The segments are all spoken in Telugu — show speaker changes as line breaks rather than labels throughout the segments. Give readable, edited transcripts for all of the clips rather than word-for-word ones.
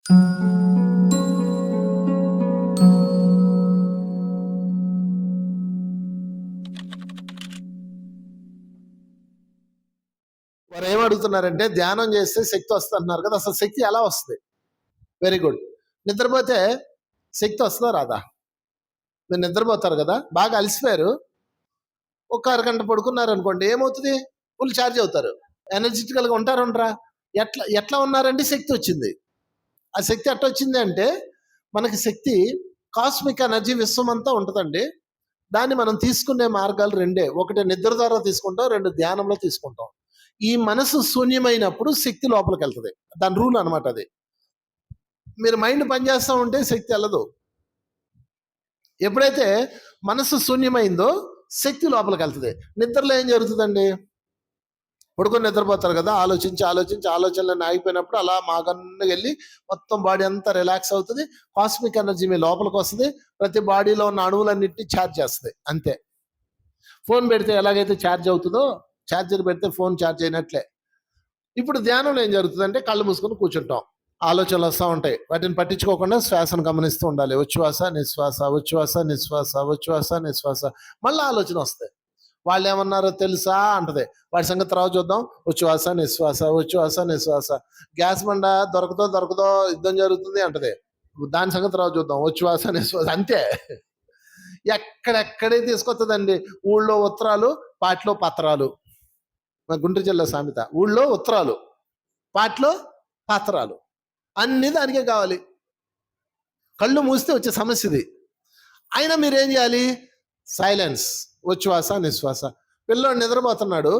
వారు ఏమడుగుతున్నారంటే ధ్యానం చేస్తే శక్తి వస్తుంది అన్నారు కదా, అసలు శక్తి ఎలా వస్తుంది? Very good. నిద్రపోతే శక్తి వస్తుందా రాదా? మీరు నిద్రపోతారు కదా, బాగా అలసిపోయారు, ఒక అరగంట పడుకున్నారు అనుకోండి, ఏమవుతుంది? ఫుల్ ఛార్జ్ అవుతారు, ఎనర్జెటికల్గా ఉంటారు ఉండరా? ఎట్లా ఎట్లా ఉన్నారంటే శక్తి వచ్చింది. ఆ శక్తి ఎట్లా వచ్చింది అంటే, మనకి శక్తి కాస్మిక్ ఎనర్జీ విశ్వం అంతా ఉంటుందండి. దాన్ని మనం తీసుకునే మార్గాలు రెండే, ఒకటి నిద్ర ద్వారా తీసుకుంటాం, రెండు ధ్యానంలో తీసుకుంటాం. ఈ మనసు శూన్యమైనప్పుడు శక్తి లోపలికి వెళ్తుంది, దాని రూల్ అనమాట అది. మీరు మైండ్ పనిచేస్తూ ఉంటే శక్తి వెళ్ళదు. ఎప్పుడైతే మనసు శూన్యమైందో శక్తి లోపలికి వెళ్తుంది. నిద్రలో ఏం జరుగుతుందండి? పడుకొని నిద్రపోతారు కదా, ఆలోచించి ఆలోచించి ఆలోచనలన్నీ ఆగిపోయినప్పుడు అలా మాగన్ను వెళ్ళి మొత్తం బాడీ అంతా రిలాక్స్ అవుతుంది, కాస్మిక్ ఎనర్జీ మీ లోపలికి వస్తుంది, ప్రతి బాడీలో ఉన్న అణువులన్నింటినీ ఛార్జ్ చేస్తుంది, అంతే. ఫోన్ పెడితే ఎలాగైతే ఛార్జ్ అవుతుందో, ఛార్జర్ పెడితే ఫోన్ ఛార్జ్ అయినట్లే. ఇప్పుడు ధ్యానంలో ఏం జరుగుతుందంటే, కళ్ళు మూసుకొని కూర్చుంటాం, ఆలోచనలు వస్తూ ఉంటాయి, వాటిని పట్టించుకోకుండా శ్వాసను గమనిస్తూ ఉండాలి. ఉచ్ఛ్వాస నిశ్వాస, ఉచ్ఛ్వాస నిశ్వాస, ఉచ్ఛ్వాస నిశ్వాస. మళ్ళీ ఆలోచన వస్తాయి, వాళ్ళు ఏమన్నారో తెలుసా అంటది, వాడి సంగతి తర్వాత చూద్దాం. ఉచ్ఛ్వాస నిశ్వాస, ఉచ్ఛ్వాస నిశ్వాస. గ్యాస్ బండ దొరకదో యుద్ధం జరుగుతుంది అంటది, దాని సంగతి తర్వాత చూద్దాం. ఉచ్ఛ్వాస నిశ్వాస, అంతే. ఎక్కడెక్కడే తీసుకొస్తుందండి. ఊళ్ళో ఉత్తరాలు, పాటలో పత్రాలు. మా గుంటూరు జిల్లా సామెత, ఊళ్ళో ఉత్తరాలు, పాటలో పత్రాలు, అన్ని దానికే కావాలి. కళ్ళు మూస్తే వచ్చే సమస్య ఇది. అయినా మీరేం చేయాలి? సైలెన్స్, ఉచ్ఛ్వాస నిశ్వాస. పిల్లోడు నిద్రపోతున్నాడు,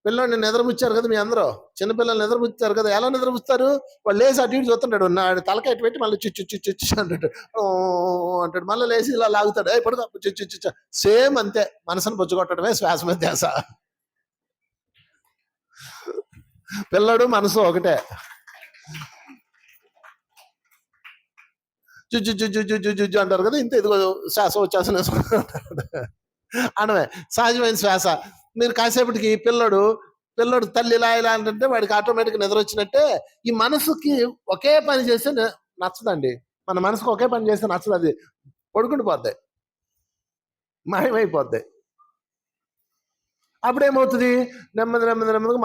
పిల్లోడిని నిద్రపుచ్చారు కదా మీ అందరూ, చిన్నపిల్లలు నిద్రపుచ్చారు కదా. ఎలా నిద్రపుస్తారు? వాళ్ళు లేచి అటు ఇటు చూస్తుంటాడు, తలకాయ పెట్టి మళ్ళీ చుచ్చు అంటాడు, అంటాడు, మళ్ళీ లేచి ఇలా లాగుతాడు, పడుకో చుచ్చు. సేమ్ అంతే, మనసును పుచ్చుకొట్టడమే శ్వాస మీద ధ్యాస. పిల్లడు మనసు ఒకటే. జుజ్జు అంటారు కదా, ఇంత ఇదిగో శ్వాస వచ్చేసిన అనవే సహజమైన శ్వాస. మీరు కాసేపటికి పిల్లడు తల్లి ఇలా అంటే వాడికి ఆటోమేటిక్ నిద్ర వచ్చినట్టే. ఈ మనసుకి ఒకే పని చేస్తే నచ్చదండి. మన మనసుకు ఒకే పని చేస్తే నచ్చదు, అది పడుకుంటూ పోద్ది, మాయమైపోద్ది. అప్పుడేమవుతుంది? నెమ్మదిగా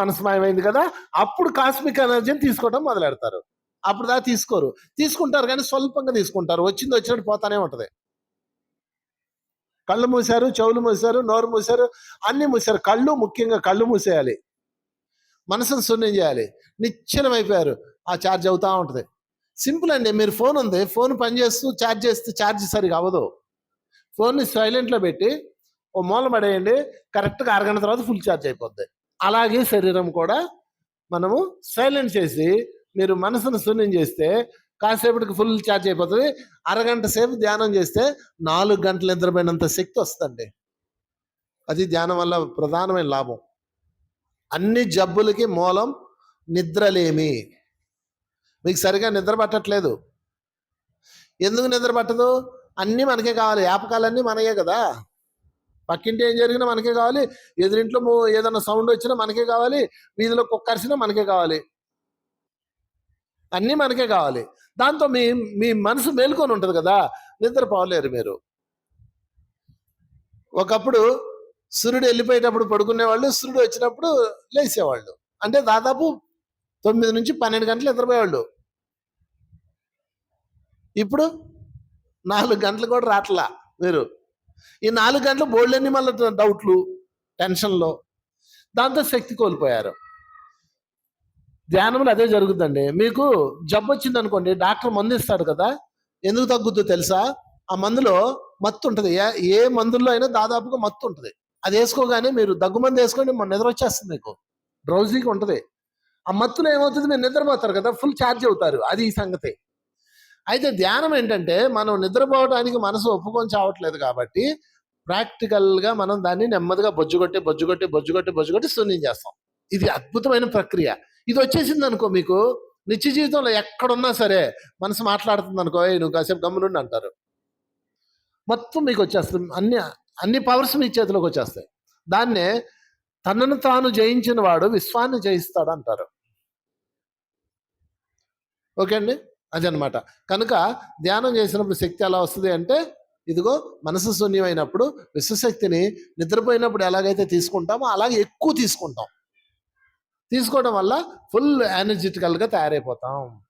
మనసు మాయమైంది కదా, అప్పుడు కాస్మిక్ ఎనర్జీని తీసుకోవడం మొదలెడతారు. అప్పుడు దాకా తీసుకోరు, తీసుకుంటారు కానీ స్వల్పంగా తీసుకుంటారు, వచ్చింది వచ్చినట్టు పోతానే ఉంటది. కళ్ళు మూసారు, చెవులు మూసారు, నోరు మూసారు, అన్ని మూసారు. కళ్ళు, ముఖ్యంగా కళ్ళు మూసేయాలి, మనసును శూన్యం చేయాలి. నిశ్చలమైపోయారు, ఆ ఛార్జ్ అవుతా ఉంటుంది. సింపుల్ అండి. మీరు ఫోన్ ఉంది, ఫోన్ పనిచేస్తూ ఛార్జ్ చేస్తే ఛార్జ్ సరిగా అవ్వదు. ఫోన్ని సైలెంట్లో పెట్టి ఓ మూల పడేయండి, కరెక్ట్గా అరగంట తర్వాత ఫుల్ ఛార్జ్ అయిపోద్ది. అలాగే శరీరం కూడా మనము సైలెంట్ చేసి మీరు మనసును శూన్యం చేస్తే కాసేపటికి ఫుల్ ఛార్జ్ అయిపోతుంది. అరగంట సేపు ధ్యానం చేస్తే 4 గంటలు నిద్రపోయినంత శక్తి వస్తుందండి. అది ధ్యానం వల్ల ప్రధానమైన లాభం. అన్ని జబ్బులకి మూలం నిద్రలేమి. మీకు సరిగా నిద్ర పట్టట్లేదు. ఎందుకు నిద్ర పట్టదు? అన్నీ మనకే కావాలి, వ్యాపకాలన్నీ మనకే కదా. పక్కింటి ఏం జరిగినా మనకే కావాలి, ఎదురింట్లో ఏదైనా సౌండ్ వచ్చినా మనకే కావాలి, వీధిలో కుక్కరిసినా మనకే కావాలి, అన్నీ మనకే కావాలి. దాంతో మీ మనసు మేల్కొని ఉంటుంది కదా, నిద్రపోలేరు మీరు. ఒకప్పుడు సూర్యుడు వెళ్ళిపోయేటప్పుడు పడుకునేవాళ్ళు, సూర్యుడు వచ్చినప్పుడు లేచేవాళ్ళు. అంటే దాదాపు 9 నుంచి 12 గంటలు నిద్రపోయేవాళ్ళు. ఇప్పుడు 4 గంటలు కూడా రాట్లా మీరు. ఈ 4 గంటలు బోల్డన్ని మళ్ళీ డౌట్లు, టెన్షన్లో, దాంతో శక్తి కోల్పోయారు. ధ్యానంలో అదే జరుగుతుందండి. మీకు జబ్బు వచ్చింది అనుకోండి, డాక్టర్ మందు ఇస్తాడు కదా, ఎందుకు తగ్గుద్దో తెలుసా? ఆ మందులో మత్తు ఉంటుంది. ఏ మందుల్లో అయినా దాదాపుగా మత్తు ఉంటుంది. అది వేసుకోగానే మీరు దగ్గుమంది వేసుకోండి, నిద్ర వచ్చేస్తుంది, మీకు డ్రౌజీగా ఉంటుంది. ఆ మత్తులో ఏమవుతుంది? మీరు నిద్రపోతారు కదా, ఫుల్ ఛార్జ్ అవుతారు. అది ఈ సంగతి. అయితే ధ్యానం ఏంటంటే, మనం నిద్రపోవడానికి మనసు ఒప్పుకొని చావట్లేదు కాబట్టి ప్రాక్టికల్గా మనం దాన్ని నెమ్మదిగా బొజ్జుగొట్టి శూన్యం చేస్తాం. ఇది అద్భుతమైన ప్రక్రియ. ఇది వచ్చేసింది అనుకో, మీకు నిత్య జీవితంలో ఎక్కడున్నా సరే మనసు మాట్లాడుతుంది అనుకో, నువ్వు కాసేపు గమ్మునుండి అంటారు, మొత్తం మీకు వచ్చేస్తుంది. అన్ని పవర్స్ మీ చేతిలోకి వచ్చేస్తాయి. దాన్నే తనను తాను జయించిన వాడు విశ్వాన్ని జయిస్తాడు అంటారు. ఓకే అండి. అదనమాట. కనుక ధ్యానం చేసినప్పుడు శక్తి ఎలా వస్తుంది అంటే, ఇదిగో మనసు శూన్యమైనప్పుడు విశ్వశక్తిని నిద్రపోయినప్పుడు ఎలాగైతే తీసుకుంటామో అలాగే ఎక్కువ తీసుకుంటాం. తీసుకోవడం వల్ల ఫుల్ ఎనర్జెటికల్గా తయారైపోతాం.